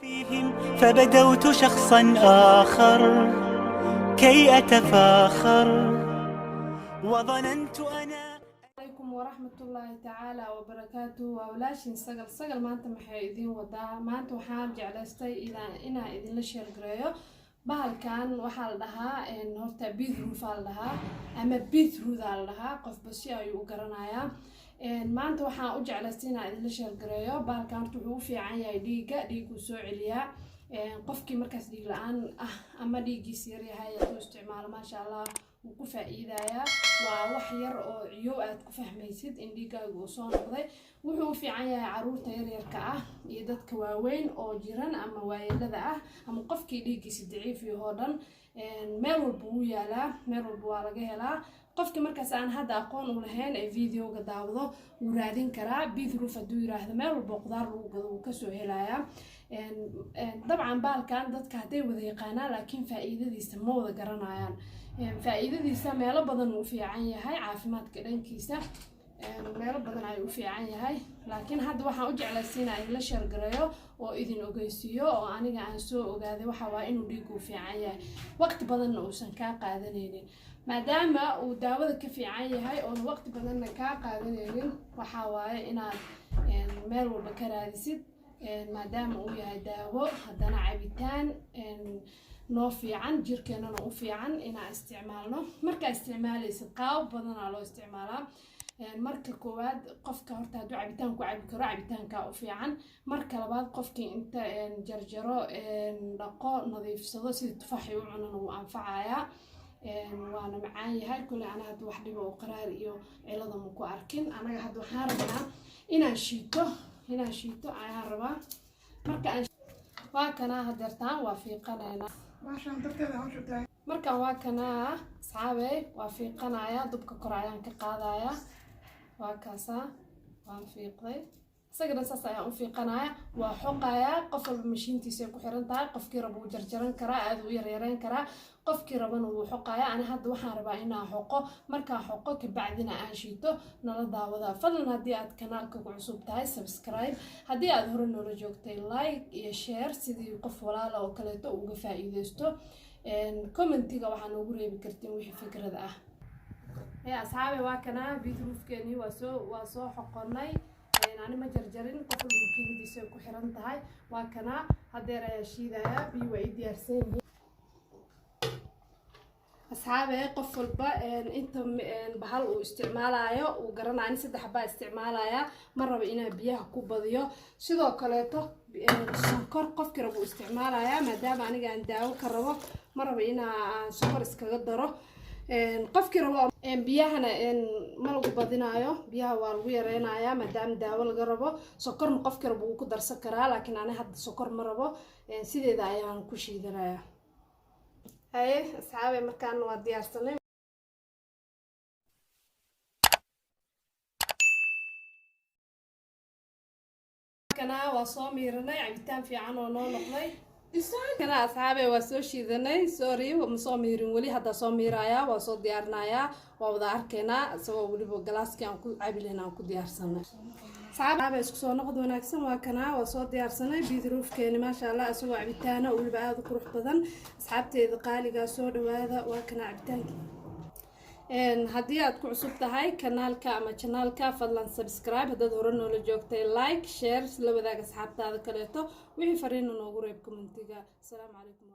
فيهم فبدوت شخصا آخر كي أتفاخر وظننت أنا. عليكم ورحمة الله تعالى وبركاته. وأولاشين سجل ما أنت محيدين ودا ما أنت وحام جعلستي إلى إنا إذن لشير قريو bahalkan waxaa la dhahaa horta beetroot la dhahaa ama beetroot la dhahaa qof basi ayuu u garanayaa. maanta waxaan u jeclaystay inaan idin la sheergareeyo bahalkan horta wuxuu u fiican yahay dhiiggu soo celiyaa qofkii markaas dhiig la'aan ah ama dhiiggiisa yar yahay oo isticmaalo maasha Allah wuu ku faa'iidayaa. waa wax yar oo ciyo aad ku fahmaysid in dhiiggaagu uu soo noqday. wuxuu u fiican yahay caruurta yaryarka ah iyo dadka waaweyn oo jiran ama waayeelada ah ama qofkii dhiiggiisa daciif yahay dhan meel walba uu yaalaa, meel walba waa laga helaa. qofkii markaas aan hadda aqoon u lahayn ee videoga daawado wuu raadin karaa beetroot hadduu yiraahdo meel walba qudaar lagu gado wuu kasoo helayaa. dabcan bahalkan dadka hadday wada yaqaanaan laakiin faa'iidadiisa ma wada garanayaan. faa'iidadiisa meelo badan uu fiican yahay, caafimaadka dhankiisa meelo badan ayuu u fiican yahay. laakiin hadda waxaan u jeclaysiinaa in la sheergareeyo oo idin ogeysiiyo oo aniga aan soo ogaaday waxa waa inuu dhiiggu u fiican yahay waqti badanna uusan kaa qaadanaynin. maadaama uu daawada ka fiican yahay oo waqti badanna kaa qaadanaynin waxa waaye inaad meel walba ka raadisid maadaama uu yahay daawo haddana cabitaan noo fiican jirkeenana u fiican inaan isticmaalno. markaa isticmaalaysid qaab badanaa loo isticmaalaa. marka koowaad qofka horta hadduu cabitaan ku cabi karo cabitaanka u fiican. marka labaad qofkii inta jarjaro dhaqo nadiifsado sida tufaaxii u cunana wuu anfacayaa waana macaan yahay. kulli ana hadda wax dhibo oo qaraar iyo cilada ma ku arkin. anaga hadda waxaan rabaa inaan shiito ayaan rabaa. marka waa kana hadeertaan waa fiiqanayna markaan waa kana asxaabey waa fiiqanaya dubka kor ayaan ka qaadaya waa kaasa waan fiiqday isagana saas ayaan u fiiqanaya waa xoqaya. qof walba mashiintiisa ay ku xiran tahay. qofkii rabo wuu jarjaran karaa aad u yareeyn karaa, qofkii rabana wuu xoqaya. ani hadda waxaan rabaa inaan xoqo. markaan xoqo kabacdina aan shiito nala daawada. fadlan haddii aad kanaalka ku cusub tahay subscribe, haddii aad hore noola joogtay like iyo share sidii qof walaala oo kaleeto uga faa'iideysto. commentiga waxaa noogu reebi kartiin wixii fikrad ah. asxaabi waa kana beetrootkeeni waa soo xoqonay. ani ma jarjarin qof walba makiinadiisa ay ku xiran tahay. waa kana hadeer ayaa shiidaya biyo waa ii diyaarsan yihiin. asxaabe qof walba inta bahal uu isticmaalayo uu garanaa. ani 3 baa isticmaalaya ma rabo inaan biyaha ku badiyo. sidoo kaleeto sonkor qofkii rabo isticmaalaya maadaama aniga aan daawo ka rabo ma rabo inaan sonkor iskaga daro. qofkii rabo biyahana ma lagu badinayo, biyaha waa lagu yareynayaa maadaama daawo laga rabo. sokorna qofkii rabo wuu ku darsan karaa laakiin ani hadda sokor ma rabo sideeda ayaan ku shiidanayaa. haye asxaabe markaan waa diyaarsanay. kana waa soo miiranay cabitaan fiican oo noo noqday. kana asxaabe waa soo shiidanay. sorry ma soo miirin weli, hadda soo miirayaa waa soo diyaarinayaa waa wada arkaynaa isagoo weliba galaaskii aan ku cabi lahayn aan ku diyaarsanay. asxaabe isku soo noqod wanaagsan. waa kana waa soo diyaarsanay beetrootkeeni maasha Allah isagoo cabitaana weliba aad u qurux badan. asxaabteeda qaaliga soo dhawaada. waa kana cabitaanka. haddii aad ku cusub tahay kanaalka ama channelka fadlan subscribe, haddaad hore noola joogtay like share la wadaag asxaabtaada kaleeto wixii fariina noogu reeb commentiga. assalaamu calaykum.